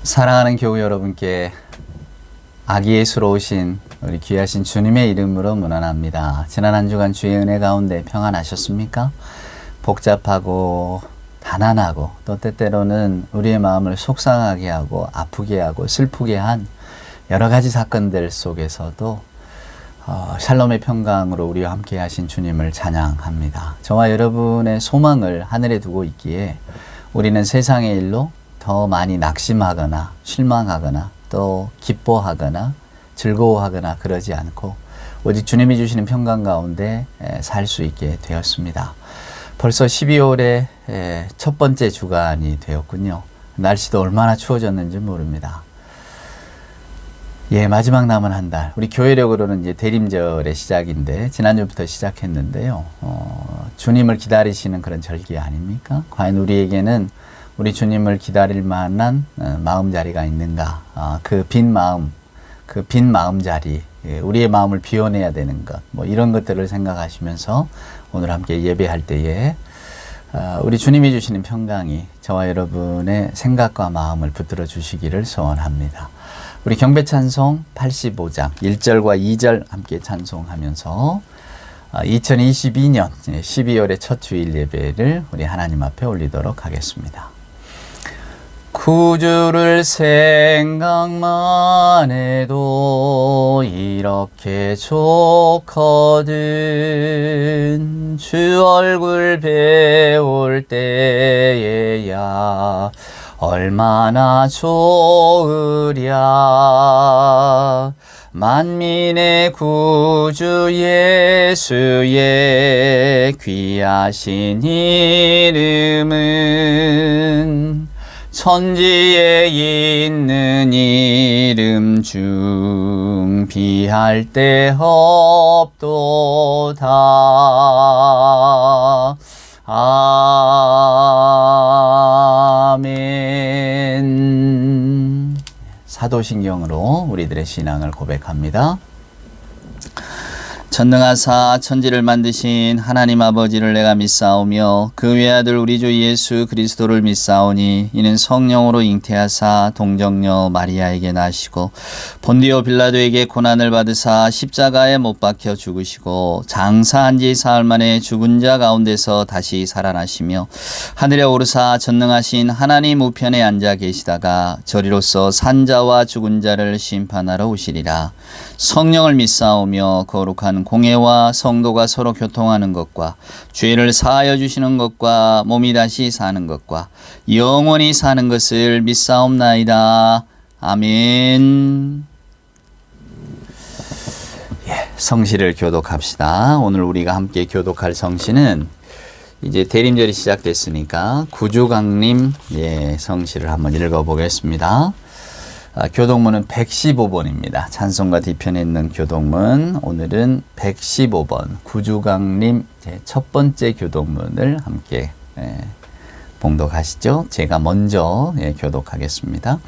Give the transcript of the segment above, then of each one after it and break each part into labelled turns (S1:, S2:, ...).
S1: 사랑하는 교우 여러분께 아기 예수로 오신 우리 귀하신 주님의 이름으로 문안합니다. 지난 한 주간 주의 은혜 가운데 평안하셨습니까? 복잡하고 가난하고 또 때때로는 우리의 마음을 속상하게 하고 아프게 하고 슬프게 한 여러 가지 사건들 속에서도 샬롬의 평강으로 우리와 함께 하신 주님을 찬양합니다. 저와 여러분의 소망을 하늘에 두고 있기에 우리는 세상의 일로 더 많이 낙심하거나 실망하거나 또 기뻐하거나 즐거워하거나 그러지 않고 오직 주님이 주시는 평강 가운데 살 수 있게 되었습니다. 벌써 12월의 첫 번째 주간이 되었군요. 날씨도 얼마나 추워졌는지 모릅니다. 마지막 남은 한 달. 우리 교회력으로는 이제 대림절의 시작인데 지난주부터 시작했는데요. 주님을 기다리시는 그런 절기 아닙니까? 과연 우리에게는 우리 주님을 기다릴 만한 마음자리가 있는가? 그 빈 마음자리, 우리의 마음을 비워내야 되는 것, 이런 것들을 생각하시면서 오늘 함께 예배할 때에 우리 주님이 주시는 평강이 저와 여러분의 생각과 마음을 붙들어 주시기를 소원합니다. 우리 경배찬송 85장 1절과 2절 함께 찬송하면서 2022년 12월의 첫 주일 예배를 우리 하나님 앞에 올리도록 하겠습니다. 구주를 생각만 해도 이렇게 좋거든. 주 얼굴 배울 때에야 얼마나 좋으랴. 만민의 구주 예수의 귀하신 이름은 천지에 있는 이름 중 비할 데 없도다. 아멘. 사도신경으로 우리들의 신앙을 고백합니다. 전능하사 천지를 만드신 하나님 아버지를 내가 믿사오며 그 외아들 우리 주 예수 그리스도를 믿사오니 이는 성령으로 잉태하사 동정녀 마리아에게 나시고 본디오 빌라도에게 고난을 받으사 십자가에 못 박혀 죽으시고 장사한 지 사흘 만에 죽은 자 가운데서 다시 살아나시며 하늘에 오르사 전능하신 하나님 우편에 앉아 계시다가 저리로서 산 자와 죽은 자를 심판하러 오시리라. 성령을 믿사오며 거룩한 공예와 성도가 서로 교통하는 것과 죄를 사하여 주시는 것과 몸이 다시 사는 것과 영원히 사는 것을 믿사옵나이다. 아멘. 성시를 교독합시다. 오늘 우리가 함께 교독할 성시는 이제 대림절이 시작됐으니까 구주강림 성시를 한번 읽어보겠습니다. 교독문은 115번입니다. 찬송가 뒤편에 있는 교독문, 오늘은 115번 구주강림 첫 번째 교독문을 함께 봉독하시죠. 제가 먼저 교독하겠습니다.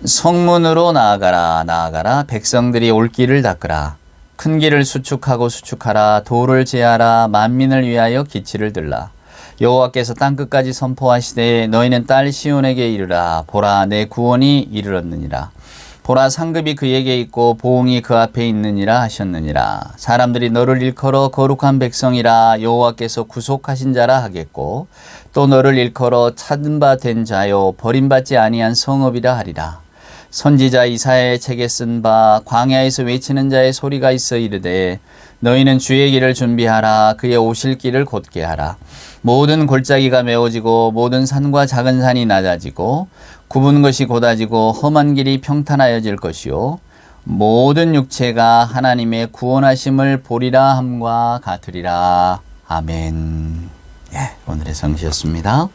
S1: 성문으로 나아가라 나아가라. 백성들이 올 길을 닦으라. 큰 길을 수축하고 수축하라. 도를 제하라. 만민을 위하여 기치를 들라. 여호와께서 땅끝까지 선포하시되 너희는 딸 시온에게 이르라. 보라 내 구원이 이르렀느니라. 보라 상급이 그에게 있고 보응이 그 앞에 있느니라 하셨느니라. 사람들이 너를 일컬어 거룩한 백성이라 여호와께서 구속하신 자라 하겠고 또 너를 일컬어 찾은 바 된 자요 버림받지 아니한 성읍이라 하리라. 선지자 이사야의 책에 쓴 바 광야에서 외치는 자의 소리가 있어 이르되 너희는 주의 길을 준비하라. 그의 오실 길을 곧게 하라. 모든 골짜기가 메워지고 모든 산과 작은 산이 낮아지고 굽은 것이 곧아지고 험한 길이 평탄하여질 것이요 모든 육체가 하나님의 구원하심을 보리라 함과 같으리라. 아멘. 오늘의 성시였습니다.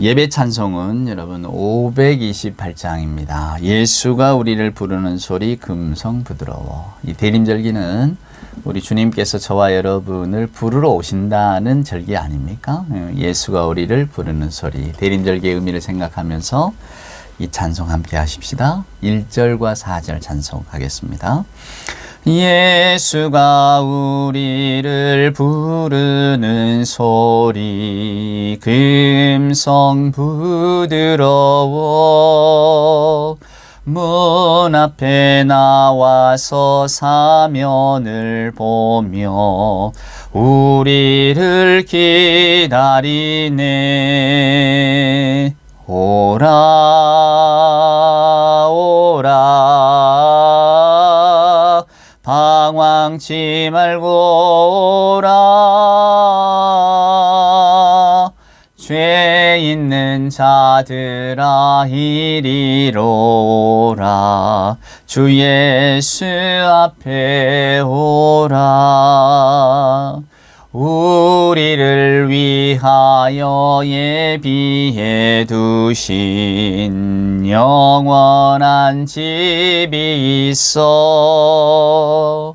S1: 예배 찬송은 여러분 528장입니다. 예수가 우리를 부르는 소리 금성 부드러워. 이 대림절기는 우리 주님께서 저와 여러분을 부르러 오신다는 절기 아닙니까? 예수가 우리를 부르는 소리. 대림절기의 의미를 생각하면서 이 찬송 함께 하십시다. 1절과 4절 찬송하겠습니다. 예수가 우리를 부르는 소리 금성 부드러워 문 앞에 나와서 사면을 보며 우리를 기다리네. 오라 오라 방황치 말고 오라. 죄 있는 자들아 이리로 오라. 주 예수 앞에 오라. 우리를 위하여 예비해 두신 영원한 집이 있어.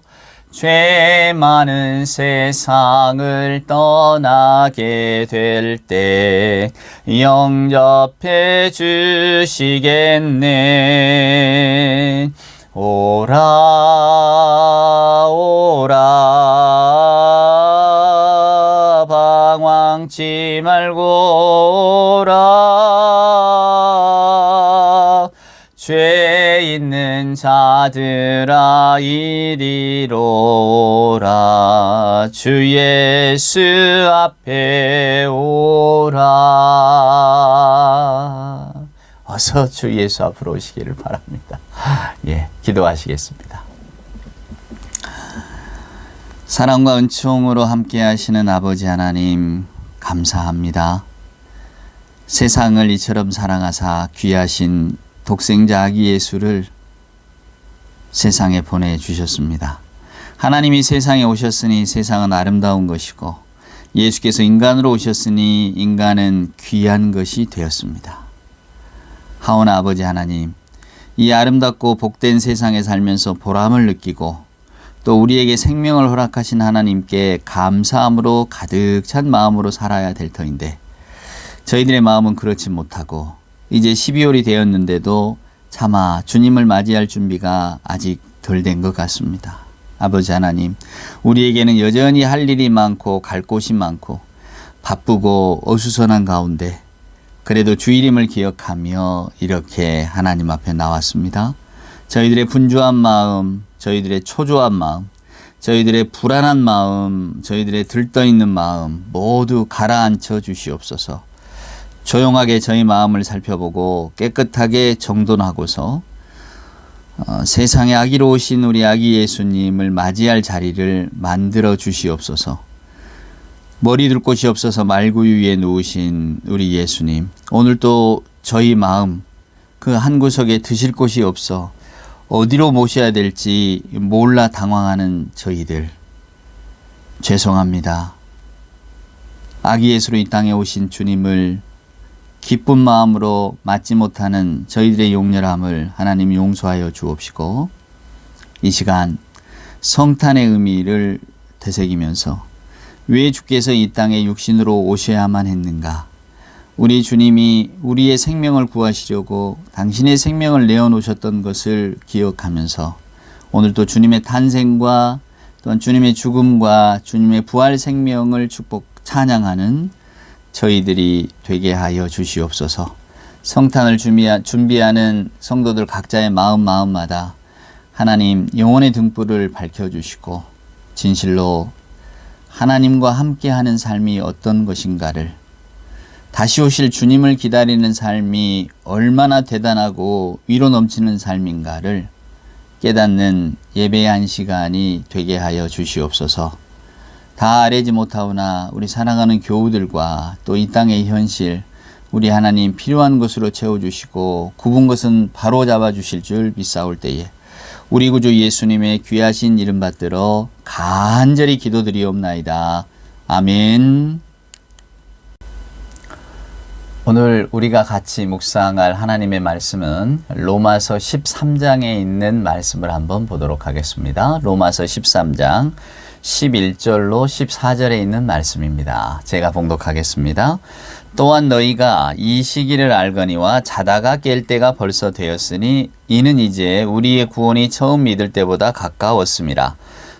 S1: 죄 많은 세상을 떠나게 될 때 영접해 주시겠네. 오라 오라 방황치 말고 오라. 죄 있는 자들아 이리로 오라. 주 예수 앞에 오라. 어서 주 예수 앞으로 오시기를 바랍니다. 예, 기도하시겠습니다. 사랑과 은총으로 함께 하시는 아버지 하나님 감사합니다. 세상을 이처럼 사랑하사 귀하신 독생자 아기 예수를 세상에 보내주셨습니다. 하나님이 세상에 오셨으니 세상은 아름다운 것이고 예수께서 인간으로 오셨으니 인간은 귀한 것이 되었습니다. 하오나 아버지 하나님, 이 아름답고 복된 세상에 살면서 보람을 느끼고 또 우리에게 생명을 허락하신 하나님께 감사함으로 가득 찬 마음으로 살아야 될 터인데 저희들의 마음은 그렇지 못하고 이제 12월이 되었는데도 차마 주님을 맞이할 준비가 아직 덜 된 것 같습니다. 아버지 하나님, 우리에게는 여전히 할 일이 많고 갈 곳이 많고 바쁘고 어수선한 가운데 그래도 주일임을 기억하며 이렇게 하나님 앞에 나왔습니다. 저희들의 분주한 마음, 저희들의 초조한 마음, 저희들의 불안한 마음, 저희들의 들떠있는 마음 모두 가라앉혀 주시옵소서. 조용하게 저희 마음을 살펴보고 깨끗하게 정돈하고서 세상에 아기로 오신 우리 아기 예수님을 맞이할 자리를 만들어 주시옵소서. 머리 둘 곳이 없어서 말구유 위에 누우신 우리 예수님, 오늘도 저희 마음 그 한 구석에 드실 곳이 없어 어디로 모셔야 될지 몰라 당황하는 저희들 죄송합니다. 아기 예수로 이 땅에 오신 주님을 기쁜 마음으로 맞지 못하는 저희들의 용렬함을 하나님 용서하여 주옵시고 이 시간 성탄의 의미를 되새기면서 왜 주께서 이 땅에 육신으로 오셔야만 했는가? 우리 주님이 우리의 생명을 구하시려고 당신의 생명을 내어놓으셨던 것을 기억하면서 오늘도 주님의 탄생과 또한 주님의 죽음과 주님의 부활 생명을 축복 찬양하는 저희들이 되게 하여 주시옵소서. 성탄을 준비하는 성도들 각자의 마음마다 하나님 영혼의 등불을 밝혀주시고 진실로 하나님과 함께하는 삶이 어떤 것인가를, 다시 오실 주님을 기다리는 삶이 얼마나 대단하고 위로 넘치는 삶인가를 깨닫는 예배의 한 시간이 되게 하여 주시옵소서. 다 알지 못하오나 우리 사랑하는 교우들과 또 이 땅의 현실, 우리 하나님 필요한 것으로 채워주시고 굽은 것은 바로 잡아주실 줄 믿사올 때에 우리 구주 예수님의 귀하신 이름 받들어 간절히 기도드리옵나이다. 아멘. 오늘 우리가 같이 묵상할 하나님의 말씀은 로마서 13장에 있는 말씀을 한번 보도록 하겠습니다. 로마서 13장 11절로 14절에 있는 말씀입니다. 제가 봉독하겠습니다. 또한 너희가 이 시기를 알거니와 자다가 깰 때가 벌써 되었으니 이는 이제 우리의 구원이 처음 믿을 때보다 가까웠음이라.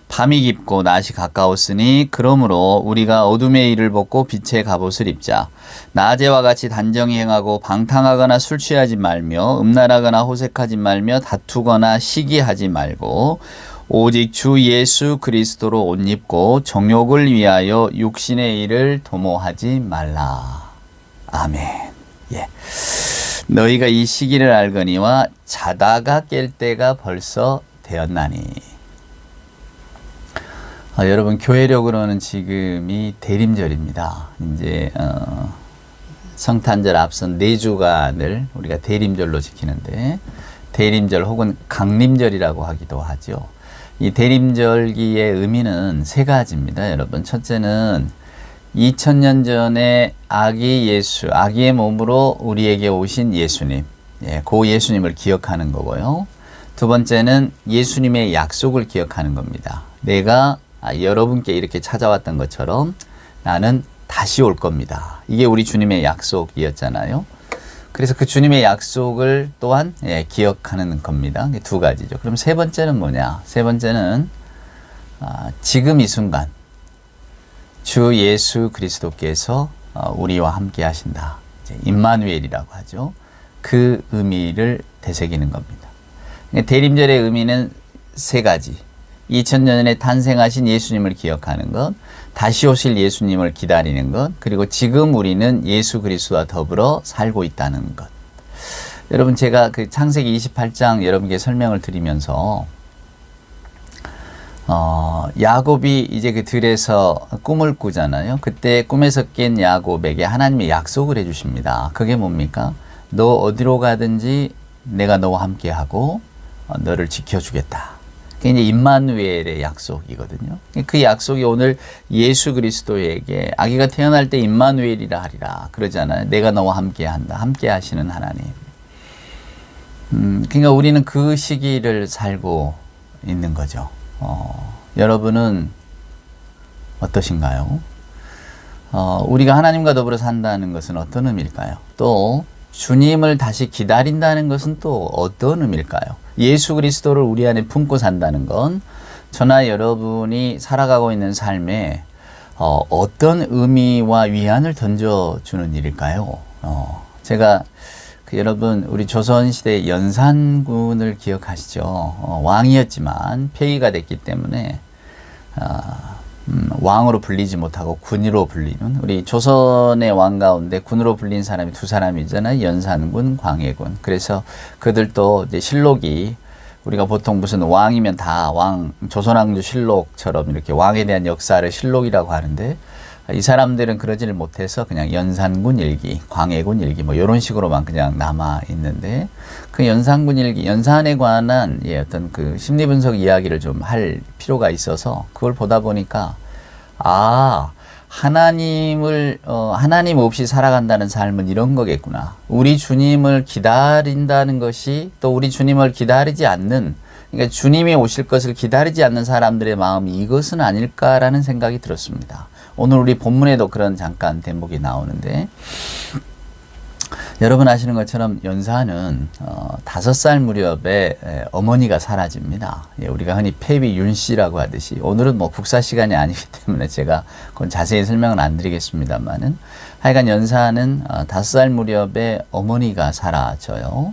S1: 밤이 깊고 낮이 가까웠으니 그러므로 우리가 어둠의 일을 벗고 빛의 갑옷을 입자. 낮에와 같이 단정히 행하고 방탕하거나 술 취하지 말며 음란하거나 호색하지 말며 다투거나 시기하지 말고 오직 주 예수 그리스도로 옷 입고 정욕을 위하여 육신의 일을 도모하지 말라. 아멘. 예. 너희가 이 시기를 알거니와 자다가 깰 때가 벌써 되었나니. 여러분, 교회력으로는 지금이 대림절입니다. 이제 성탄절 앞선 4주간을 우리가 대림절로 지키는데, 대림절 혹은 강림절이라고 하기도 하죠. 이 대림절기의 의미는 3가지입니다. 여러분, 첫째는 2000년 전에 아기의 몸으로 우리에게 오신 예수님, 그 예수님을 기억하는 거고요. 두 번째는 예수님의 약속을 기억하는 겁니다. 내가 여러분께 이렇게 찾아왔던 것처럼 나는 다시 올 겁니다. 이게 우리 주님의 약속이었잖아요. 그래서 그 주님의 약속을 또한 기억하는 겁니다. 2가지죠. 그럼 3번째는 뭐냐? 3번째는 지금 이 순간 주 예수 그리스도께서 우리와 함께 하신다. 임마누엘이라고 하죠. 그 의미를 되새기는 겁니다. 대림절의 의미는 3가지. 2000년 전에 탄생하신 예수님을 기억하는 것, 다시 오실 예수님을 기다리는 것, 그리고 지금 우리는 예수 그리스도와 더불어 살고 있다는 것. 여러분, 제가 그 창세기 28장 여러분께 설명을 드리면서 야곱이 이제 그 들에서 꿈을 꾸잖아요. 그때 꿈에서 깬 야곱에게 하나님이 약속을 해주십니다. 그게 뭡니까? 너 어디로 가든지 내가 너와 함께하고 너를 지켜주겠다. 그게 이제 임마누엘의 약속이거든요. 그 약속이 오늘 예수 그리스도에게 아기가 태어날 때 임마누엘이라 하리라 그러잖아요. 내가 너와 함께한다. 함께하시는 하나님. 그러니까 우리는 그 시기를 살고 있는 거죠. 여러분은 어떠신가요? 우리가 하나님과 더불어 산다는 것은 어떤 의미일까요? 또 주님을 다시 기다린다는 것은 또 어떤 의미일까요? 예수 그리스도를 우리 안에 품고 산다는 건 저나 여러분이 살아가고 있는 삶에 어떤 의미와 위안을 던져주는 일일까요? 제가 여러분, 우리 조선시대 연산군을 기억하시죠? 왕이었지만 폐위가 됐기 때문에 왕으로 불리지 못하고 군으로 불리는, 우리 조선의 왕 가운데 군으로 불린 사람이 2사람이잖아요. 연산군, 광해군. 그래서 그들도 이제 실록이, 우리가 보통 무슨 왕이면 다 조선왕조 실록처럼 이렇게 왕에 대한 역사를 실록이라고 하는데, 이 사람들은 그러지를 못해서 그냥 연산군 일기, 광해군 일기 뭐 이런 식으로만 그냥 남아 있는데, 그 연산군 일기, 연산에 관한 어떤 그 심리 분석 이야기를 좀 할 필요가 있어서 그걸 보다 보니까 하나님 없이 살아간다는 삶은 이런 거겠구나. 우리 주님을 기다린다는 것이, 또 우리 주님을 기다리지 않는, 그러니까 주님이 오실 것을 기다리지 않는 사람들의 마음이 이것은 아닐까라는 생각이 들었습니다. 오늘 우리 본문에도 그런 잠깐 대목이 나오는데, 여러분 아시는 것처럼 연산은 5살 무렵에 어머니가 사라집니다. 우리가 흔히 폐위 윤씨라고 하듯이, 오늘은 뭐 국사 시간이 아니기 때문에 제가 그건 자세히 설명은 안 드리겠습니다만은, 하여간 연산은 5살 무렵에 어머니가 사라져요.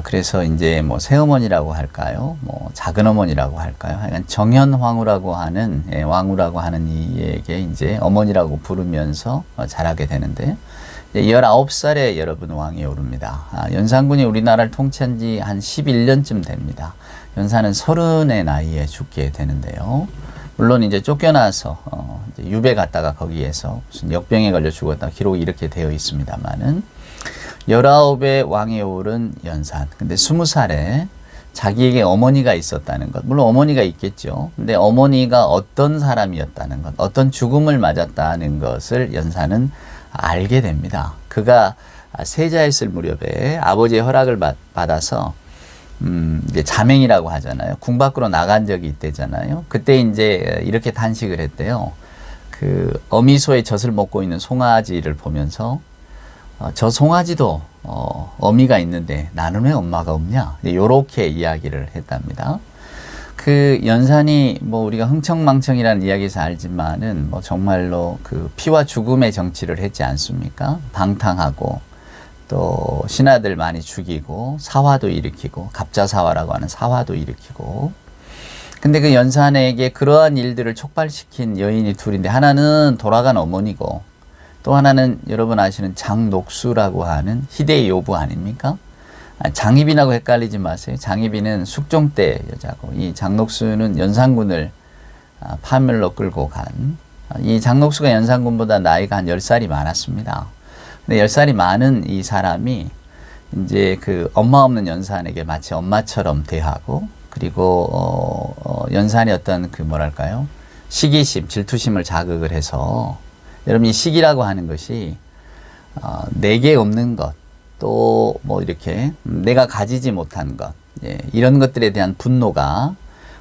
S1: 그래서 이제 뭐 새어머니라고 할까요? 뭐 작은 어머니라고 할까요? 하여간 정현왕후라고 하는, 왕후라고 하는 이에게 이제 어머니라고 부르면서 자라게 되는데, 19살에 여러분 왕이 오릅니다. 연산군이 우리나라를 통치한 지 한 11년쯤 됩니다. 연산은 30의 나이에 죽게 되는데요. 물론 이제 쫓겨나서 이제 유배 갔다가 거기에서 무슨 역병에 걸려 죽었다 기록이 이렇게 되어 있습니다만은, 19의 왕이 오른 연산. 근데 20살에 자기에게 어머니가 있었다는 것. 물론 어머니가 있겠죠. 근데 어머니가 어떤 사람이었다는 것, 어떤 죽음을 맞았다는 것을 연산은 알게 됩니다. 그가 세자였을 무렵에 아버지의 허락을 받아서 이제 자맹이라고 하잖아요. 궁 밖으로 나간 적이 있대잖아요. 그때 이제 이렇게 탄식을 했대요. 그 어미소의 젖을 먹고 있는 송아지를 보면서 저 송아지도 어미가 있는데 나는 왜 엄마가 없냐? 요렇게 이야기를 했답니다. 그 연산이 뭐 우리가 흥청망청이라는 이야기에서 알지만은 뭐 정말로 그 피와 죽음의 정치를 했지 않습니까? 방탕하고 또 신하들 많이 죽이고 사화도 일으키고 갑자사화라고 하는 사화도 일으키고. 근데 그 연산에게 그러한 일들을 촉발시킨 여인이 둘인데 하나는 돌아간 어머니고 또 하나는 여러분 아시는 장녹수라고 하는 희대의 요부 아닙니까? 장희빈하고 헷갈리지 마세요. 장희빈은 숙종 때 여자고 이 장녹수는 연산군을 파멸로 끌고 간 이 장녹수가 연산군보다 나이가 한 10살이 많았습니다. 근데 10살이 많은 이 사람이 이제 그 엄마 없는 연산에게 마치 엄마처럼 대하고 그리고 연산이 어떤 그 뭐랄까요? 시기심, 질투심을 자극을 해서 여러분 이 시기라고 하는 것이 내게 없는 것 또 뭐 이렇게 내가 가지지 못한 것 이런 것들에 대한 분노가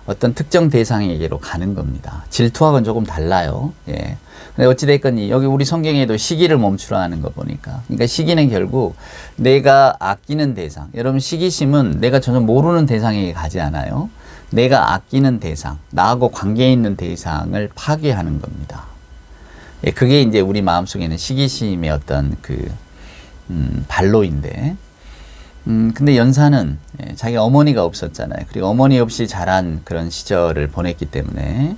S1: 어떤 특정 대상에게로 가는 겁니다. 질투하고는 조금 달라요. 근데 어찌됐건 여기 우리 성경에도 시기를 멈추라 하는 거 보니까 그러니까 시기는 결국 내가 아끼는 대상 여러분 시기심은 내가 전혀 모르는 대상에게 가지 않아요. 내가 아끼는 대상 나하고 관계 있는 대상을 파괴하는 겁니다. 그게 이제 우리 마음속에는 시기심의 어떤 그 발로인데 근데 연산은 자기 어머니가 없었잖아요. 그리고 어머니 없이 자란 그런 시절을 보냈기 때문에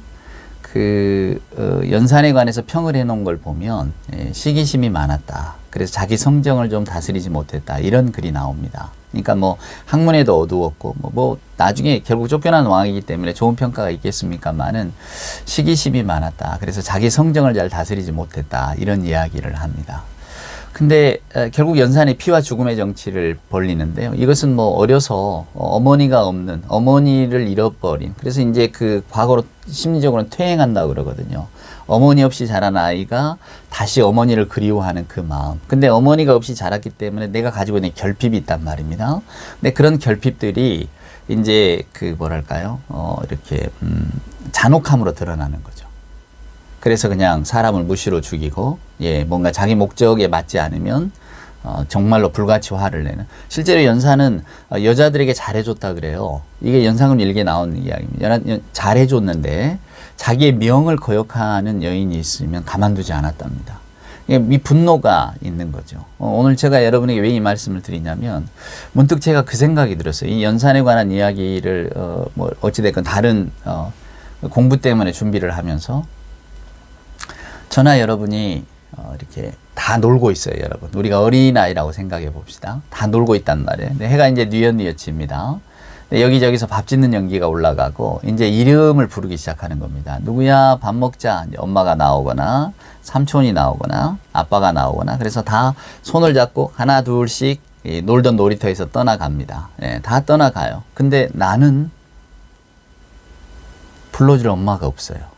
S1: 그 연산에 관해서 평을 해놓은 걸 보면 시기심이 많았다. 그래서 자기 성정을 좀 다스리지 못했다. 이런 글이 나옵니다. 그러니까 뭐 학문에도 어두웠고 뭐 나중에 결국 쫓겨난 왕이기 때문에 좋은 평가가 있겠습니까만은 시기심이 많았다. 그래서 자기 성정을 잘 다스리지 못했다. 이런 이야기를 합니다. 근데 결국 연산이 피와 죽음의 정치를 벌리는데요. 이것은 뭐 어려서 어머니가 없는 어머니를 잃어버린 그래서 이제 그 과거로 심리적으로는 퇴행한다고 그러거든요. 어머니 없이 자란 아이가 다시 어머니를 그리워하는 그 마음. 근데 어머니가 없이 자랐기 때문에 내가 가지고 있는 결핍이 있단 말입니다. 근데 그런 결핍들이 이제 그 뭐랄까요? 이렇게 잔혹함으로 드러나는 거죠. 그래서 그냥 사람을 무시로 죽이고 뭔가 자기 목적에 맞지 않으면 정말로 불같이 화를 내는. 실제로 연산은 여자들에게 잘해줬다 그래요. 이게 연산군 일기에 나오는 이야기입니다. 잘해줬는데 자기의 명을 거역하는 여인이 있으면 가만두지 않았답니다. 이 분노가 있는 거죠. 오늘 제가 여러분에게 왜 이 말씀을 드리냐면 문득 제가 그 생각이 들었어요. 이 연산에 관한 이야기를 뭐 어찌됐건 다른 공부 때문에 준비를 하면서 저나 여러분이 이렇게 다 놀고 있어요, 여러분. 우리가 어린아이라고 생각해 봅시다. 다 놀고 있단 말이에요. 근데 해가 이제 뉘엿뉘엿집니다. 여기저기서 밥 짓는 연기가 올라가고 이제 이름을 부르기 시작하는 겁니다. 누구야? 밥 먹자. 이제 엄마가 나오거나 삼촌이 나오거나 아빠가 나오거나 그래서 다 손을 잡고 하나 둘씩 놀던 놀이터에서 떠나갑니다. 다 떠나가요. 근데 나는 불러줄 엄마가 없어요.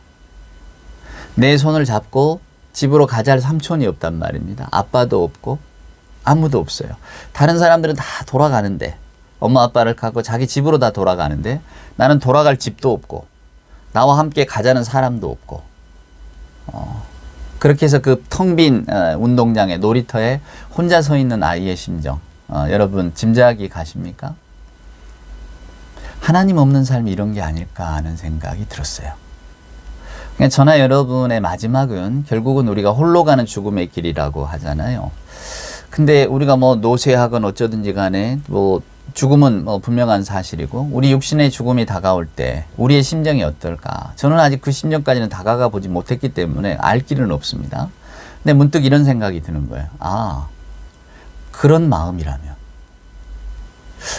S1: 내 손을 잡고 집으로 가자 할 삼촌이 없단 말입니다. 아빠도 없고 아무도 없어요. 다른 사람들은 다 돌아가는데 엄마 아빠를 갖고 자기 집으로 다 돌아가는데 나는 돌아갈 집도 없고 나와 함께 가자는 사람도 없고 그렇게 해서 그 텅 빈 운동장에 놀이터에 혼자 서 있는 아이의 심정 여러분 짐작이 가십니까? 하나님 없는 삶이 이런 게 아닐까 하는 생각이 들었어요. 저나 여러분의 마지막은 결국은 우리가 홀로 가는 죽음의 길이라고 하잖아요. 근데 우리가 뭐 노쇠하건 어쩌든지 간에 뭐 죽음은 뭐 분명한 사실이고 우리 육신의 죽음이 다가올 때 우리의 심정이 어떨까? 저는 아직 그 심정까지는 다가가 보지 못했기 때문에 알 길은 없습니다. 근데 문득 이런 생각이 드는 거예요. 그런 마음이라면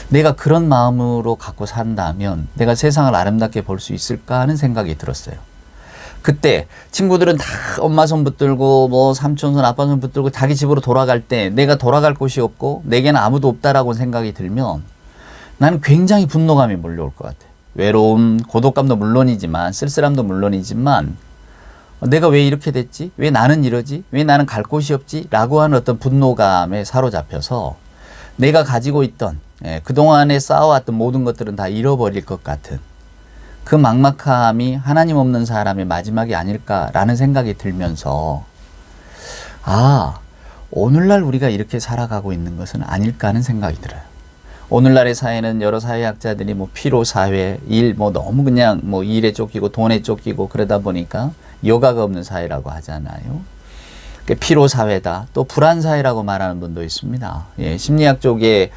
S1: 내가 그런 마음으로 갖고 산다면 내가 세상을 아름답게 볼 수 있을까 하는 생각이 들었어요. 그때 친구들은 다 엄마 손 붙들고 뭐 삼촌 손 아빠 손 붙들고 자기 집으로 돌아갈 때 내가 돌아갈 곳이 없고 내게는 아무도 없다라고 생각이 들면 나는 굉장히 분노감이 몰려올 것 같아요. 외로움, 고독감도 물론이지만 쓸쓸함도 물론이지만 내가 왜 이렇게 됐지? 왜 나는 이러지? 왜 나는 갈 곳이 없지? 라고 하는 어떤 분노감에 사로잡혀서 내가 가지고 있던 그동안에 쌓아왔던 모든 것들은 다 잃어버릴 것 같은 그 막막함이 하나님 없는 사람의 마지막이 아닐까라는 생각이 들면서 오늘날 우리가 이렇게 살아가고 있는 것은 아닐까 하는 생각이 들어요. 오늘날의 사회는 여러 사회학자들이 뭐 피로사회, 일, 뭐 너무 그냥 뭐 일에 쫓기고 돈에 쫓기고 그러다 보니까 여가가 없는 사회라고 하잖아요. 피로사회다. 또 불안사회라고 말하는 분도 있습니다. 예, 심리학 쪽에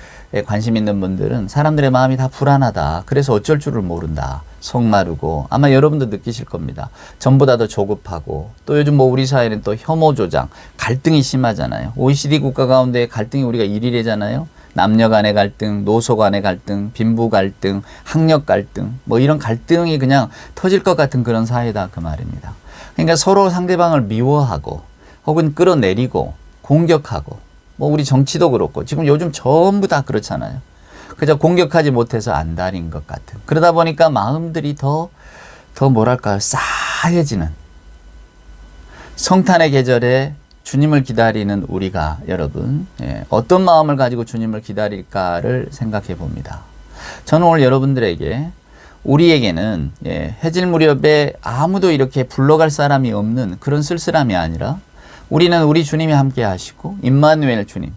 S1: 관심 있는 분들은 사람들의 마음이 다 불안하다. 그래서 어쩔 줄을 모른다. 성마르고 아마 여러분도 느끼실 겁니다. 전보다 더 조급하고 또 요즘 뭐 우리 사회는 또 혐오 조장, 갈등이 심하잖아요. OECD 국가 가운데 갈등이 우리가 1위래잖아요. 남녀 간의 갈등, 노소 간의 갈등, 빈부 갈등, 학력 갈등 뭐 이런 갈등이 그냥 터질 것 같은 그런 사회다 그 말입니다. 그러니까 서로 상대방을 미워하고 혹은 끌어내리고 공격하고 뭐 우리 정치도 그렇고 지금 요즘 전부 다 그렇잖아요. 그저 공격하지 못해서 안달인 것 같은. 그러다 보니까 마음들이 더 뭐랄까요, 싸해지는 성탄의 계절에 주님을 기다리는 우리가 여러분 어떤 마음을 가지고 주님을 기다릴까를 생각해 봅니다. 저는 오늘 여러분들에게 우리에게는 해질 무렵에 아무도 이렇게 불러갈 사람이 없는 그런 쓸쓸함이 아니라 우리는 우리 주님이 함께 하시고 임마누엘 주님,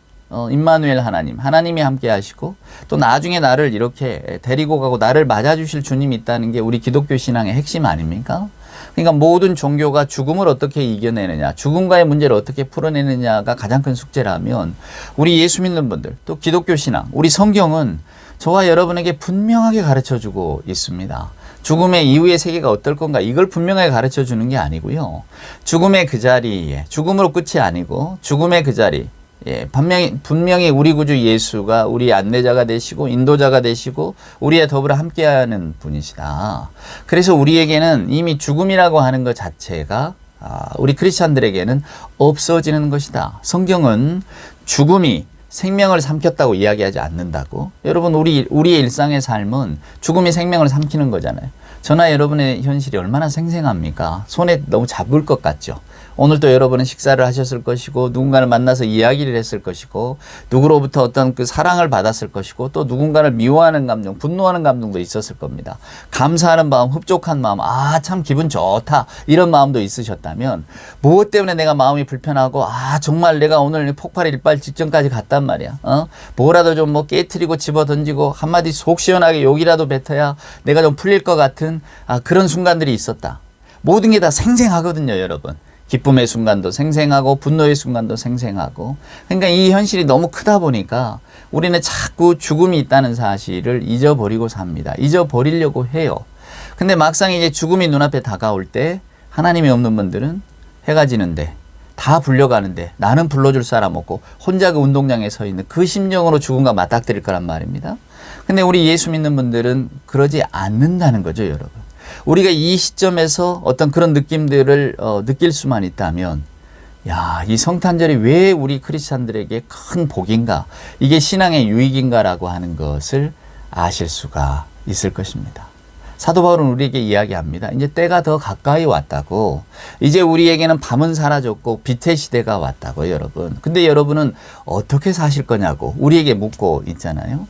S1: 임마누엘 하나님이 함께 하시고 또 나중에 나를 이렇게 데리고 가고 나를 맞아주실 주님이 있다는 게 우리 기독교 신앙의 핵심 아닙니까? 그러니까 모든 종교가 죽음을 어떻게 이겨내느냐, 죽음과의 문제를 어떻게 풀어내느냐가 가장 큰 숙제라면 우리 예수 믿는 분들, 또 기독교 신앙, 우리 성경은 저와 여러분에게 분명하게 가르쳐주고 있습니다. 죽음의 이후의 세계가 어떨 건가 이걸 분명하게 가르쳐 주는 게 아니고요. 죽음의 그 자리에, 죽음으로 끝이 아니고 죽음의 그 자리, 분명히 우리 구주 예수가 우리 안내자가 되시고 인도자가 되시고 우리와 더불어 함께하는 분이시다. 그래서 우리에게는 이미 죽음이라고 하는 것 자체가 우리 크리스찬들에게는 없어지는 것이다. 성경은 죽음이 생명을 삼켰다고 이야기하지 않는다고. 여러분 우리의 일상의 삶은 죽음이 생명을 삼키는 거잖아요. 저나 여러분의 현실이 얼마나 생생합니까? 손에 너무 잡을 것 같죠. 오늘도 여러분은 식사를 하셨을 것이고 누군가를 만나서 이야기를 했을 것이고 누구로부터 어떤 그 사랑을 받았을 것이고 또 누군가를 미워하는 감정, 분노하는 감정도 있었을 겁니다. 감사하는 마음, 흡족한 마음, 참 기분 좋다 이런 마음도 있으셨다면 무엇 때문에 내가 마음이 불편하고 정말 내가 오늘 폭발 일발 직전까지 갔단 말이야. 뭐라도 좀 뭐 깨트리고 집어 던지고 한마디 속 시원하게 욕이라도 뱉어야 내가 좀 풀릴 것 같은 그런 순간들이 있었다. 모든 게 다 생생하거든요, 여러분. 기쁨의 순간도 생생하고 분노의 순간도 생생하고. 그러니까 이 현실이 너무 크다 보니까 우리는 자꾸 죽음이 있다는 사실을 잊어버리고 삽니다. 잊어버리려고 해요. 근데 막상 이제 죽음이 눈앞에 다가올 때 하나님이 없는 분들은 해가 지는데 다 불려가는데 나는 불러줄 사람 없고 혼자 그 운동장에 서 있는 그 심정으로 죽음과 맞닥뜨릴 거란 말입니다. 근데 우리 예수 믿는 분들은 그러지 않는다는 거죠, 여러분. 우리가 이 시점에서 어떤 그런 느낌들을 느낄 수만 있다면 이 성탄절이 왜 우리 크리스찬들에게 큰 복인가, 이게 신앙의 유익인가라고 하는 것을 아실 수가 있을 것입니다. 사도 바울은 우리에게 이야기합니다. 이제 때가 더 가까이 왔다고. 이제 우리에게는 밤은 사라졌고 빛의 시대가 왔다고, 여러분. 근데 여러분은 어떻게 사실 거냐고 우리에게 묻고 있잖아요.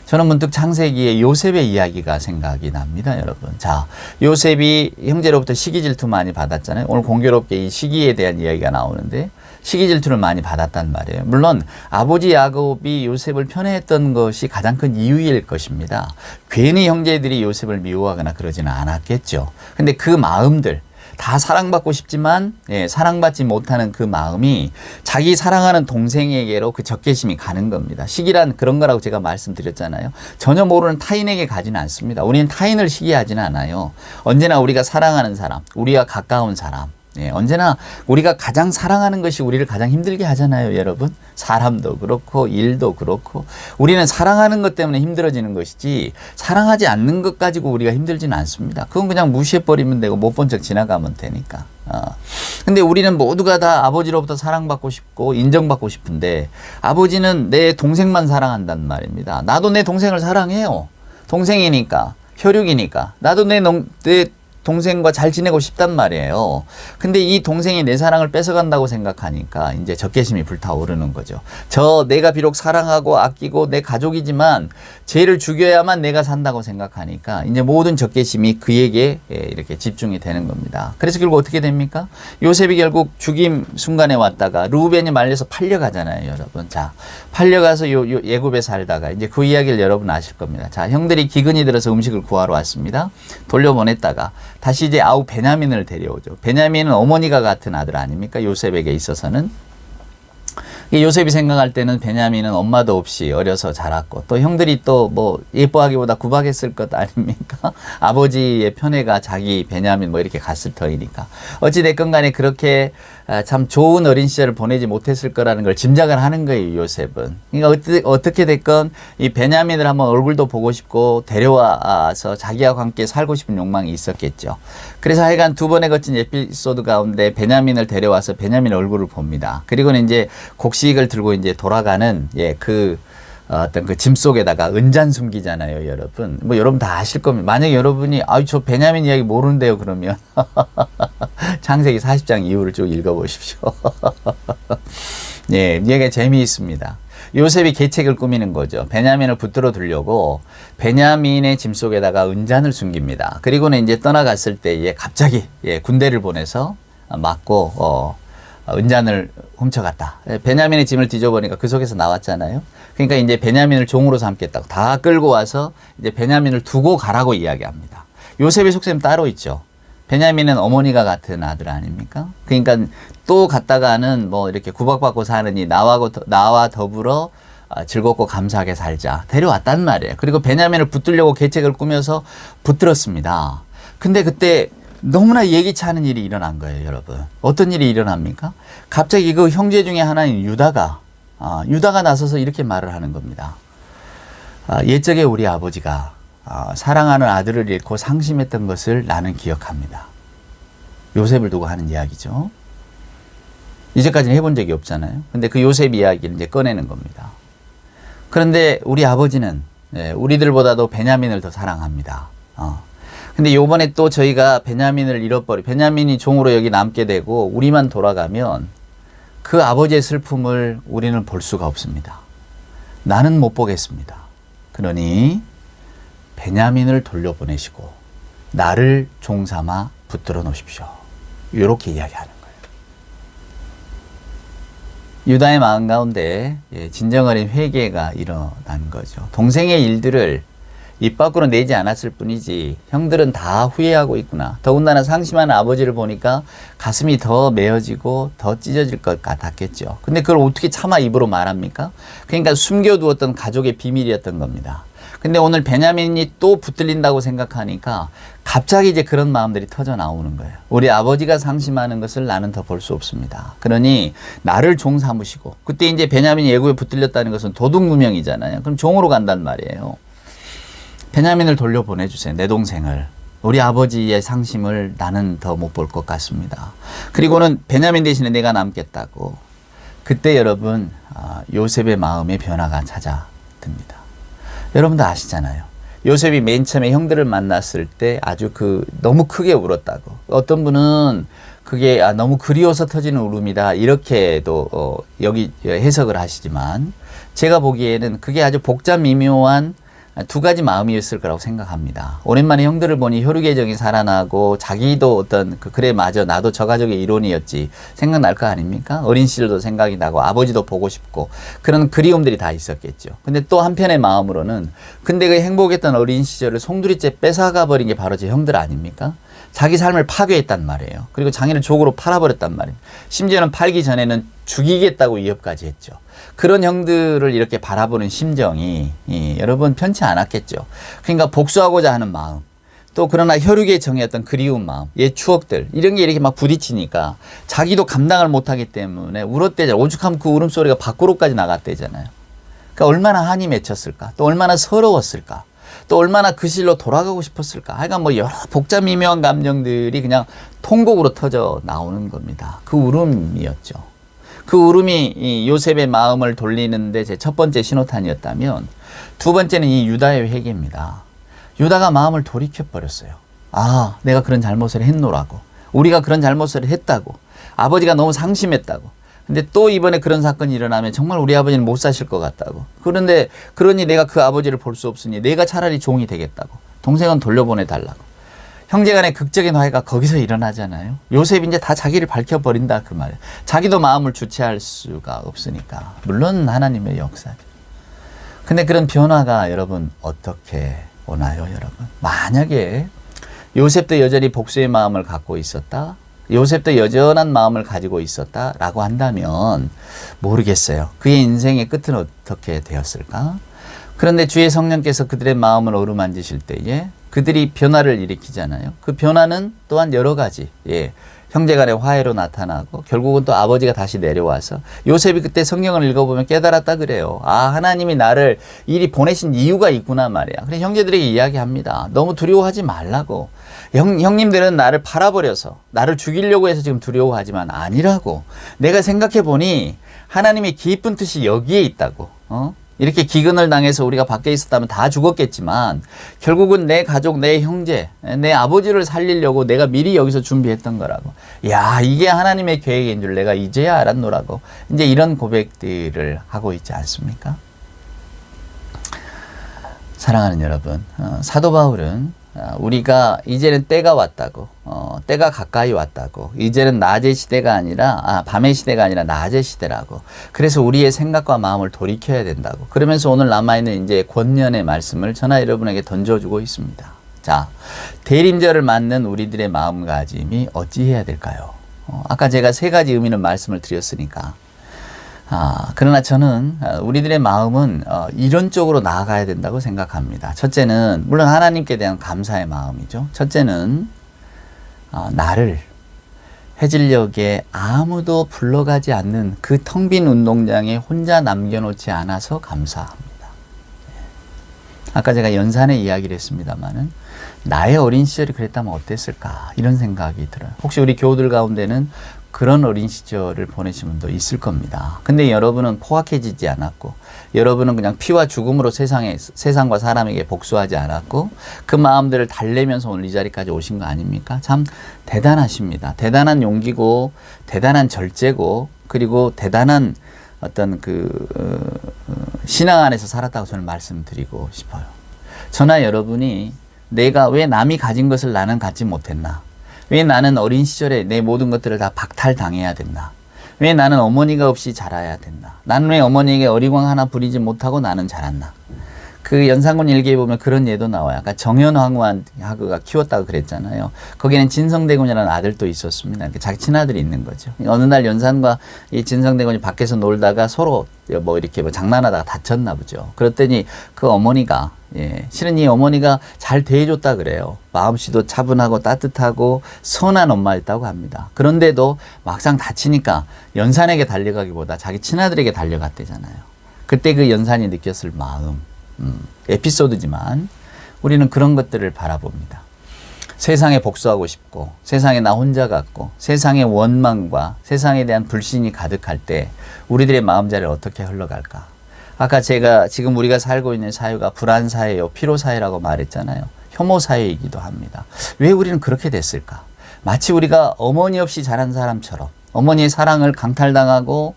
S1: 저는 문득 창세기의 요셉의 이야기가 생각이 납니다, 여러분. 자, 요셉이 형제로부터 시기 질투 많이 받았잖아요. 오늘 공교롭게 이 시기에 대한 이야기가 나오는데 시기 질투를 많이 받았단 말이에요. 물론 아버지 야곱이 요셉을 편애했던 것이 가장 큰 이유일 것입니다. 괜히 형제들이 요셉을 미워하거나 그러지는 않았겠죠. 근데 그 마음들, 다 사랑받고 싶지만 사랑받지 못하는 그 마음이 자기 사랑하는 동생에게로 그 적개심이 가는 겁니다. 시기란 그런 거라고 제가 말씀드렸잖아요. 전혀 모르는 타인에게 가지는 않습니다. 우리는 타인을 시기하지는 않아요. 언제나 우리가 사랑하는 사람, 우리와 가까운 사람, 언제나 우리가 가장 사랑하는 것이 우리를 가장 힘들게 하잖아요, 여러분. 사람도 그렇고 일도 그렇고 우리는 사랑하는 것 때문에 힘들어지는 것이지 사랑하지 않는 것 가지고 우리가 힘들지는 않습니다. 그건 그냥 무시해버리면 되고 못 본 척 지나가면 되니까. 근데 우리는 모두가 다 아버지로부터 사랑받고 싶고 인정받고 싶은데 아버지는 내 동생만 사랑한단 말입니다. 나도 내 동생을 사랑해요. 동생이니까, 혈육이니까. 나도 내 동생과 잘 지내고 싶단 말이에요. 근데 이 동생이 내 사랑을 뺏어간다고 생각하니까 이제 적개심이 불타오르는 거죠. 내가 비록 사랑하고 아끼고 내 가족이지만 쟤를 죽여야만 내가 산다고 생각하니까 이제 모든 적개심이 그에게 이렇게 집중이 되는 겁니다. 그래서 결국 어떻게 됩니까? 요셉이 결국 죽임 순간에 왔다가 루벤이 말려서 팔려가잖아요, 여러분. 자, 팔려가서 애굽에 살다가 이제 그 이야기를 여러분 아실 겁니다. 자, 형들이 기근이 들어서 음식을 구하러 왔습니다. 돌려보냈다가 다시 이제 베냐민을 데려오죠. 베냐민은 어머니가 같은 아들 아닙니까? 요셉에게 있어서는. 요셉이 생각할 때는 베냐민은 엄마도 없이 어려서 자랐고 또 형들이 또 뭐 예뻐하기보다 구박했을 것 아닙니까? 아버지의 편애가 자기 베냐민 뭐 이렇게 갔을 터이니까 어찌됐건 간에 그렇게 참 좋은 어린 시절을 보내지 못했을 거라는 걸 짐작을 하는 거예요, 요셉은. 그러니까 어떻게 됐건 이 베냐민을 한번 얼굴도 보고 싶고 데려와서 자기와 함께 살고 싶은 욕망이 있었겠죠. 그래서 하여간 두 번에 거친 에피소드 가운데 베냐민을 데려와서 베냐민 얼굴을 봅니다. 그리고는 이제 곡식을 들고 이제 돌아가는 어떤 그 짐 속에다가 은잔 숨기잖아요, 여러분. 뭐 여러분 다 아실 겁니다. 만약에 여러분이 저 베냐민 이야기 모르는데요, 그러면 창세기 40장 이후를 쭉 읽어보십시오. 예, 이게 재미있습니다. 요셉이 계책을 꾸미는 거죠. 베냐민을 붙들어 두려고 베냐민의 짐 속에다가 은잔을 숨깁니다. 그리고는 이제 떠나갔을 때에 갑자기 군대를 보내서 맞고 은잔을 훔쳐갔다. 베냐민의 짐을 뒤져보니까 그 속에서 나왔잖아요. 그러니까 이제 베냐민을 종으로 삼겠다고 다 끌고 와서 이제 베냐민을 두고 가라고 이야기합니다. 요셉의 속셈 따로 있죠. 베냐민은 어머니가 같은 아들 아닙니까? 그러니까 또 갔다가는 뭐 이렇게 구박받고 사느니 나와 더불어 즐겁고 감사하게 살자. 데려왔단 말이에요. 그리고 베냐민을 붙들려고 계책을 꾸며서 붙들었습니다. 근데 그때 너무나 예기치 않은 일이 일어난 거예요, 여러분. 어떤 일이 일어납니까? 갑자기 그 형제 중에 하나인 유다가 나서서 이렇게 말을 하는 겁니다. 옛적에 우리 아버지가 사랑하는 아들을 잃고 상심했던 것을 나는 기억합니다. 요셉을 두고 하는 이야기죠. 이제까지는 해본 적이 없잖아요. 근데 그 요셉 이야기를 이제 꺼내는 겁니다. 그런데 우리 아버지는 우리들보다도 베냐민을 더 사랑합니다. 근데 요번에 또 저희가 베냐민이 종으로 여기 남게 되고 우리만 돌아가면 그 아버지의 슬픔을 우리는 볼 수가 없습니다. 나는 못 보겠습니다. 그러니 베냐민을 돌려보내시고 나를 종삼아 붙들어 놓으십시오. 이렇게 이야기하는 거예요. 유다의 마음 가운데 진정 어린 회개가 일어난 거죠. 동생의 일들을 입 밖으로 내지 않았을 뿐이지 형들은 다 후회하고 있구나. 더군다나 상심하는 아버지를 보니까 가슴이 더 메어지고 더 찢어질 것 같았겠죠. 근데 그걸 어떻게 차마 입으로 말합니까? 그러니까 숨겨두었던 가족의 비밀이었던 겁니다. 근데 오늘 베냐민이 또 붙들린다고 생각하니까 갑자기 이제 그런 마음들이 터져 나오는 거예요. 우리 아버지가 상심하는 것을 나는 더 볼 수 없습니다. 그러니 나를 종 삼으시고, 그때 이제 베냐민이 애굽에 붙들렸다는 것은 도둑무명이잖아요. 그럼 종으로 간단 말이에요. 베냐민을 돌려보내주세요. 내 동생을. 우리 아버지의 상심을 나는 더 못 볼 것 같습니다. 그리고는 베냐민 대신에 내가 남겠다고. 그때 여러분 요셉의 마음의 변화가 찾아듭니다. 여러분도 아시잖아요. 요셉이 맨 처음에 형들을 만났을 때 아주 너무 크게 울었다고. 어떤 분은 그게 너무 그리워서 터지는 울음이다 이렇게도 여기 해석을 하시지만 제가 보기에는 그게 아주 복잡 미묘한 두 가지 마음이었을 거라고 생각합니다. 오랜만에 형들을 보니 혈육의 정이 살아나고 자기도 그래 맞아 나도 저 가족의 일원이었지 생각날 거 아닙니까? 어린 시절도 생각이 나고 아버지도 보고 싶고 그런 그리움들이 다 있었겠죠. 근데 또 한편의 마음으로는 근데 그 행복했던 어린 시절을 송두리째 뺏어가 버린 게 바로 제 형들 아닙니까? 자기 삶을 파괴했단 말이에요. 그리고 장인을 족으로 팔아버렸단 말이에요. 심지어는 팔기 전에는 죽이겠다고 위협까지 했죠. 그런 형들을 이렇게 바라보는 심정이 여러분 편치 않았겠죠. 그러니까 복수하고자 하는 마음, 또 그러나 혈육의 정이었던 그리운 마음, 옛 추억들 이런 게 이렇게 막 부딪히니까 자기도 감당을 못하기 때문에 울었대잖아요. 오죽하면 그 울음소리가 밖으로까지 나갔대잖아요. 그러니까 얼마나 한이 맺혔을까, 또 얼마나 서러웠을까, 또 얼마나 그 시절로 돌아가고 싶었을까. 하여간 뭐 여러 복잡 미묘한 감정들이 그냥 통곡으로 터져 나오는 겁니다. 그 울음이었죠. 그 울음이 이 요셉의 마음을 돌리는데 제 첫 번째 신호탄이었다면 두 번째는 이 유다의 회개입니다. 유다가 마음을 돌이켜버렸어요. 아, 내가 그런 잘못을 했노라고. 우리가 그런 잘못을 했다고. 아버지가 너무 상심했다고. 근데 또 이번에 그런 사건이 일어나면 정말 우리 아버지는 못 사실 것 같다고. 그런데 그러니 내가 그 아버지를 볼 수 없으니 내가 차라리 종이 되겠다고. 동생은 돌려보내달라고. 형제간의 극적인 화해가 거기서 일어나잖아요. 요셉이 이제 다 자기를 밝혀버린다 그 말이에요. 자기도 마음을 주체할 수가 없으니까. 물론 하나님의 역사죠. 근데 그런 변화가 여러분 어떻게 오나요, 여러분? 만약에 요셉도 여전히 복수의 마음을 갖고 있었다. 요셉도 여전한 마음을 가지고 있었다라고 한다면 모르겠어요. 그의 인생의 끝은 어떻게 되었을까? 그런데 주의 성령께서 그들의 마음을 어루만지실 때에 그들이 변화를 일으키잖아요. 그 변화는 또한 여러 가지, 형제간의 화해로 나타나고 결국은 또 아버지가 다시 내려와서 요셉이 그때 성경을 읽어보면 깨달았다 그래요. 아, 하나님이 나를 이리 보내신 이유가 있구나 말이야. 그래서 형제들에게 이야기합니다. 너무 두려워하지 말라고. 형님들은 나를 팔아버려서 나를 죽이려고 해서 지금 두려워하지만 아니라고. 내가 생각해 보니 하나님의 깊은 뜻이 여기에 있다고. 이렇게 기근을 당해서 우리가 밖에 있었다면 다 죽었겠지만 결국은 내 가족, 내 형제, 내 아버지를 살리려고 내가 미리 여기서 준비했던 거라고. 야, 이게 하나님의 계획인 줄 내가 이제야 알았노라고. 이제 이런 고백들을 하고 있지 않습니까? 사랑하는 여러분, 사도 바울은 우리가 이제는 때가 왔다고, 때가 가까이 왔다고, 이제는 낮의 시대가 아니라, 밤의 시대가 아니라 낮의 시대라고. 그래서 우리의 생각과 마음을 돌이켜야 된다고. 그러면서 오늘 남아있는 이제 권면의 말씀을 저나 여러분에게 던져주고 있습니다. 자, 대림절을 맞는 우리들의 마음가짐이 어찌해야 될까요? 아까 제가 세 가지 의미는 말씀을 드렸으니까. 그러나 저는 우리들의 마음은 이런 쪽으로 나아가야 된다고 생각합니다. 첫째는 물론 하나님께 대한 감사의 마음이죠. 첫째는 나를 해질녘에 아무도 불러가지 않는 그 텅 빈 운동장에 혼자 남겨놓지 않아서 감사합니다. 아까 제가 연산의 이야기를 했습니다마는 나의 어린 시절이 그랬다면 어땠을까 이런 생각이 들어요. 혹시 우리 교우들 가운데는 그런 어린 시절을 보내신 분도 있을 겁니다. 근데 여러분은 포악해지지 않았고, 여러분은 그냥 피와 죽음으로 세상과 사람에게 복수하지 않았고, 그 마음들을 달래면서 오늘 이 자리까지 오신 거 아닙니까? 참 대단하십니다. 대단한 용기고, 대단한 절제고, 그리고 대단한 어떤 신앙 안에서 살았다고 저는 말씀드리고 싶어요. 저나 여러분이 내가 왜 남이 가진 것을 나는 갖지 못했나? 왜 나는 어린 시절에 내 모든 것들을 다 박탈당해야 됐나? 왜 나는 어머니가 없이 자라야 됐나? 나는 왜 어머니에게 어리광 하나 부리지 못하고 나는 자랐나? 그 연산군 일기에 보면 그런 예도 나와요. 아까 정현황후가 키웠다고 그랬잖아요. 거기는 진성대군이라는 아들도 있었습니다. 자기 친아들이 있는 거죠. 어느 날 연산과 이 진성대군이 밖에서 놀다가 서로 이렇게 장난하다가 다쳤나 보죠. 그랬더니 그 어머니가, 실은 이 어머니가 잘 대해줬다 그래요. 마음씨도 차분하고 따뜻하고 선한 엄마였다고 합니다. 그런데도 막상 다치니까 연산에게 달려가기보다 자기 친아들에게 달려갔대잖아요. 그때 그 연산이 느꼈을 마음, 에피소드지만 우리는 그런 것들을 바라봅니다. 세상에 복수하고 싶고, 세상에 나 혼자 같고, 세상의 원망과 세상에 대한 불신이 가득할 때 우리들의 마음자리를 어떻게 흘러갈까? 아까 제가 지금 우리가 살고 있는 사회가 불안 사회요, 피로 사회라고 말했잖아요. 혐오 사회이기도 합니다. 왜 우리는 그렇게 됐을까? 마치 우리가 어머니 없이 자란 사람처럼 어머니의 사랑을 강탈당하고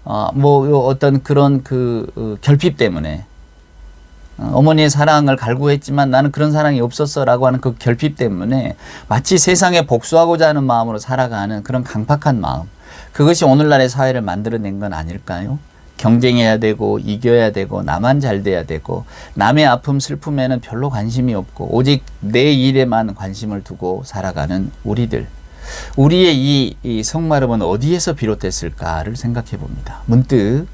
S1: 어떤 그런 결핍 때문에 어머니의 사랑을 갈구했지만 나는 그런 사랑이 없었어 라고 하는 그 결핍 때문에 마치 세상에 복수하고자 하는 마음으로 살아가는 그런 강팍한 마음, 그것이 오늘날의 사회를 만들어낸 건 아닐까요? 경쟁해야 되고 이겨야 되고 나만 잘 돼야 되고 남의 아픔 슬픔에는 별로 관심이 없고 오직 내 일에만 관심을 두고 살아가는 우리들, 우리의 이 성마름은 어디에서 비롯됐을까를 생각해 봅니다. 문득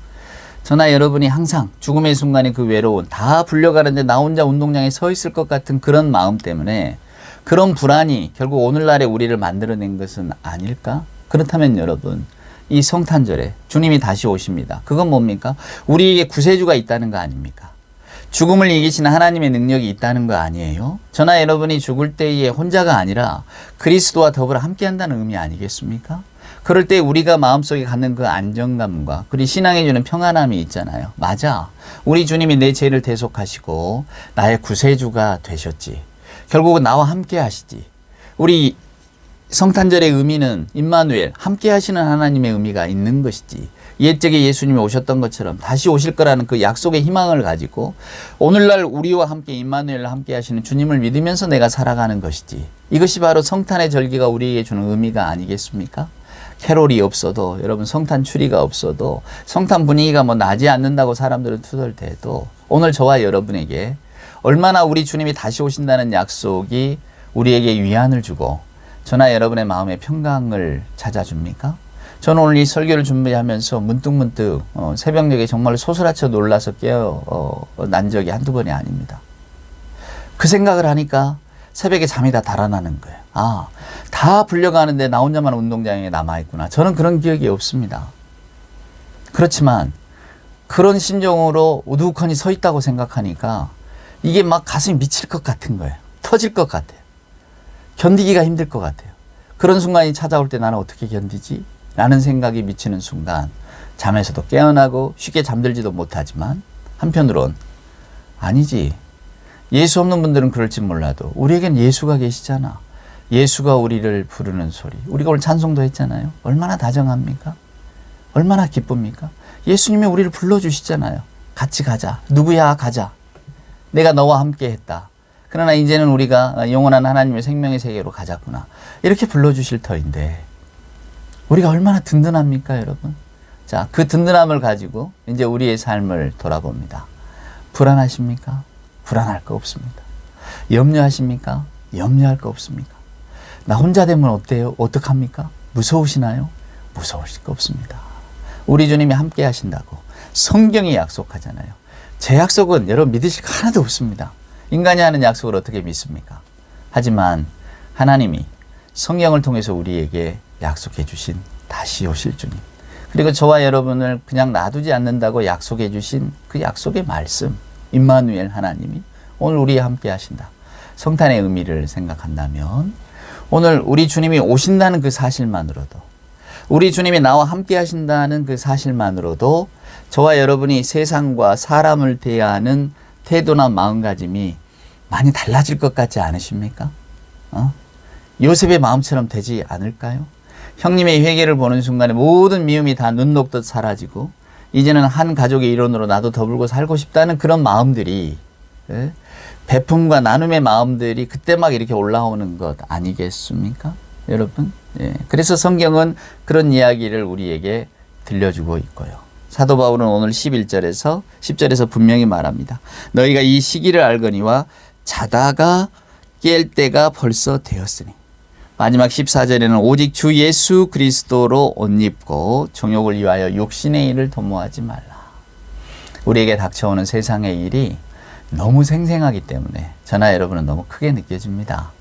S1: 저나 여러분이 항상 죽음의 순간에 그 외로운, 다 불려가는데 나 혼자 운동장에 서 있을 것 같은 그런 마음 때문에 그런 불안이 결국 오늘날의 우리를 만들어낸 것은 아닐까? 그렇다면 여러분, 이 성탄절에 주님이 다시 오십니다. 그건 뭡니까? 우리에게 구세주가 있다는 거 아닙니까? 죽음을 이기시는 하나님의 능력이 있다는 거 아니에요? 저나 여러분이 죽을 때에 혼자가 아니라 그리스도와 더불어 함께한다는 의미 아니겠습니까? 그럴 때 우리가 마음속에 갖는 그 안정감과 그리고 신앙이 주는 평안함이 있잖아요. 맞아. 우리 주님이 내 죄를 대속하시고 나의 구세주가 되셨지. 결국은 나와 함께 하시지. 우리 성탄절의 의미는 임마누엘, 함께 하시는 하나님의 의미가 있는 것이지. 옛적에 예수님이 오셨던 것처럼 다시 오실 거라는 그 약속의 희망을 가지고 오늘날 우리와 함께 임마누엘과 함께 하시는 주님을 믿으면서 내가 살아가는 것이지. 이것이 바로 성탄의 절기가 우리에게 주는 의미가 아니겠습니까? 캐롤이 없어도, 여러분 성탄 추리가 없어도, 성탄 분위기가 뭐 나지 않는다고 사람들은 투덜대도 오늘 저와 여러분에게 얼마나 우리 주님이 다시 오신다는 약속이 우리에게 위안을 주고 저나 여러분의 마음에 평강을 찾아줍니까? 저는 오늘 이 설교를 준비하면서 문득문득 새벽녘에 정말 소스라쳐 놀라서 깨어난 적이 한두 번이 아닙니다. 그 생각을 하니까 새벽에 잠이 다 달아나는 거예요. 아, 다 불려가는데 나 혼자만 운동장에 남아있구나. 저는 그런 기억이 없습니다. 그렇지만 그런 심정으로 우두커니 서 있다고 생각하니까 이게 막 가슴이 미칠 것 같은 거예요. 터질 것 같아요. 견디기가 힘들 것 같아요. 그런 순간이 찾아올 때 나는 어떻게 견디지? 라는 생각이 미치는 순간 잠에서도 깨어나고 쉽게 잠들지도 못하지만 한편으론 아니지. 예수 없는 분들은 그럴지 몰라도 우리에겐 예수가 계시잖아. 예수가 우리를 부르는 소리. 우리가 오늘 찬송도 했잖아요. 얼마나 다정합니까? 얼마나 기쁩니까? 예수님이 우리를 불러주시잖아요. 같이 가자. 누구야 가자. 내가 너와 함께 했다. 그러나 이제는 우리가 영원한 하나님의 생명의 세계로 가자꾸나. 이렇게 불러주실 터인데 우리가 얼마나 든든합니까 여러분? 자, 그 든든함을 가지고 이제 우리의 삶을 돌아봅니다. 불안하십니까? 불안할 거 없습니다. 염려하십니까? 염려할 거 없습니까? 나 혼자 되면 어때요? 어떡합니까? 무서우시나요? 무서우실 거 없습니다. 우리 주님이 함께 하신다고 성경이 약속하잖아요. 제 약속은 여러분 믿으실 거 하나도 없습니다. 인간이 하는 약속을 어떻게 믿습니까? 하지만 하나님이 성경을 통해서 우리에게 약속해 주신 다시 오실 주님, 그리고 저와 여러분을 그냥 놔두지 않는다고 약속해 주신 그 약속의 말씀, 임마누엘 하나님이 오늘 우리와 함께 하신다. 성탄의 의미를 생각한다면 오늘 우리 주님이 오신다는 그 사실만으로도, 우리 주님이 나와 함께 하신다는 그 사실만으로도 저와 여러분이 세상과 사람을 대하는 태도나 마음가짐이 많이 달라질 것 같지 않으십니까? 요셉의 마음처럼 되지 않을까요? 형님의 회개를 보는 순간에 모든 미움이 다 눈 녹듯 사라지고 이제는 한 가족의 일원으로 나도 더불고 살고 싶다는 그런 마음들이, 베품과 나눔의 마음들이 그때 막 이렇게 올라오는 것 아니겠습니까? 여러분, 그래서 성경은 그런 이야기를 우리에게 들려주고 있고요. 사도 바울은 오늘 11절에서 10절에서 분명히 말합니다. 너희가 이 시기를 알거니와 자다가 깰 때가 벌써 되었으니. 마지막 14절에는 오직 주 예수 그리스도로 옷 입고 정욕을 위하여 육신의 일을 도모하지 말라. 우리에게 닥쳐오는 세상의 일이 너무 생생하기 때문에 저나 여러분은 너무 크게 느껴집니다.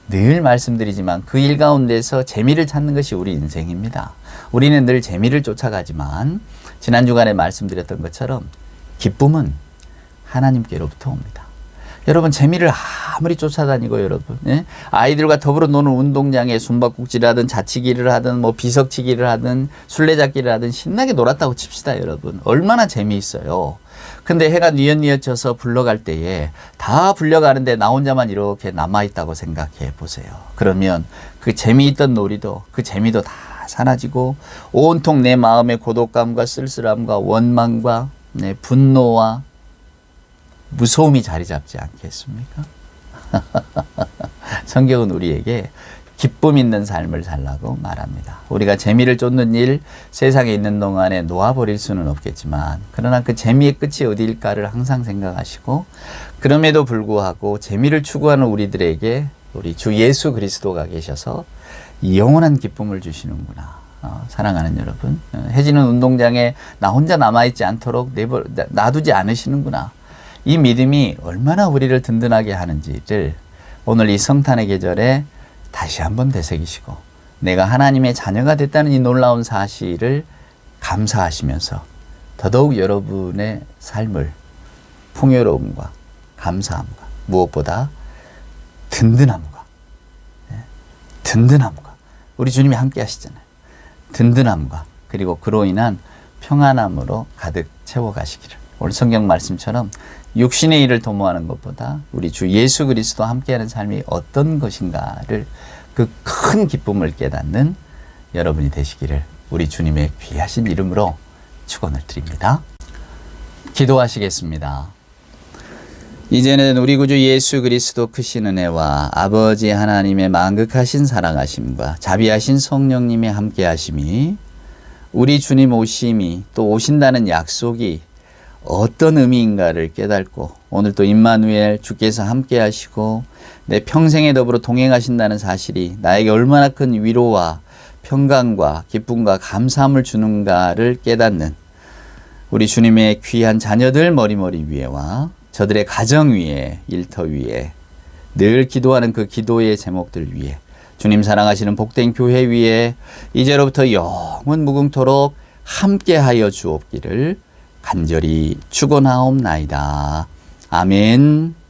S1: 늘 말씀드리지만 그 일 가운데서 재미를 찾는 것이 우리 인생입니다. 우리는 늘 재미를 쫓아가지만 지난 주간에 말씀드렸던 것처럼 기쁨은 하나님께로부터 옵니다. 여러분, 재미를 아무리 쫓아다니고 여러분, 아이들과 더불어 노는 운동장에 숨바꼭질을 하든 자치기를 하든 뭐 비석치기를 하든 술래잡기를 하든 신나게 놀았다고 칩시다. 여러분, 얼마나 재미있어요. 근데 해가 뉘엿뉘엿져서 불러갈 때에 다 불려가는데 나 혼자만 이렇게 남아있다고 생각해 보세요. 그러면 그 재미있던 놀이도 그 재미도 다 사라지고 온통 내 마음의 고독감과 쓸쓸함과 원망과 분노와 무서움이 자리 잡지 않겠습니까? 성경은 우리에게 기쁨 있는 삶을 살라고 말합니다. 우리가 재미를 쫓는 일, 세상에 있는 동안에 놓아버릴 수는 없겠지만 그러나 그 재미의 끝이 어디일까를 항상 생각하시고 그럼에도 불구하고 재미를 추구하는 우리들에게 우리 주 예수 그리스도가 계셔서 영원한 기쁨을 주시는구나. 사랑하는 여러분, 해지는 운동장에 나 혼자 남아있지 않도록 놔두지 않으시는구나. 이 믿음이 얼마나 우리를 든든하게 하는지를 오늘 이 성탄의 계절에 다시 한번 되새기시고 내가 하나님의 자녀가 됐다는 이 놀라운 사실을 감사하시면서 더더욱 여러분의 삶을 풍요로움과 감사함과 무엇보다 든든함과 우리 주님이 함께 하시잖아요. 든든함과 그리고 그로 인한 평안함으로 가득 채워가시기를 오늘 성경 말씀처럼 육신의 일을 도모하는 것보다 우리 주 예수 그리스도와 함께하는 삶이 어떤 것인가를 그 큰 기쁨을 깨닫는 여러분이 되시기를 우리 주님의 귀하신 이름으로 축원을 드립니다. 기도하시겠습니다. 이제는 우리 구주 예수 그리스도 크신 은혜와 아버지 하나님의 만극하신 사랑하심과 자비하신 성령님의 함께하심이 우리 주님 오심이 또 오신다는 약속이 어떤 의미인가를 깨닫고 오늘 또 임마누엘 주께서 함께하시고 내 평생에 더불어 동행하신다는 사실이 나에게 얼마나 큰 위로와 평강과 기쁨과 감사함을 주는가를 깨닫는 우리 주님의 귀한 자녀들 머리머리 위에와 저들의 가정 위에, 일터 위에 늘 기도하는 그 기도의 제목들 위에 주님 사랑하시는 복된 교회 위에 이제로부터 영원 무궁토록 함께하여 주옵기를 간절히 축원하옵나이다. 아멘.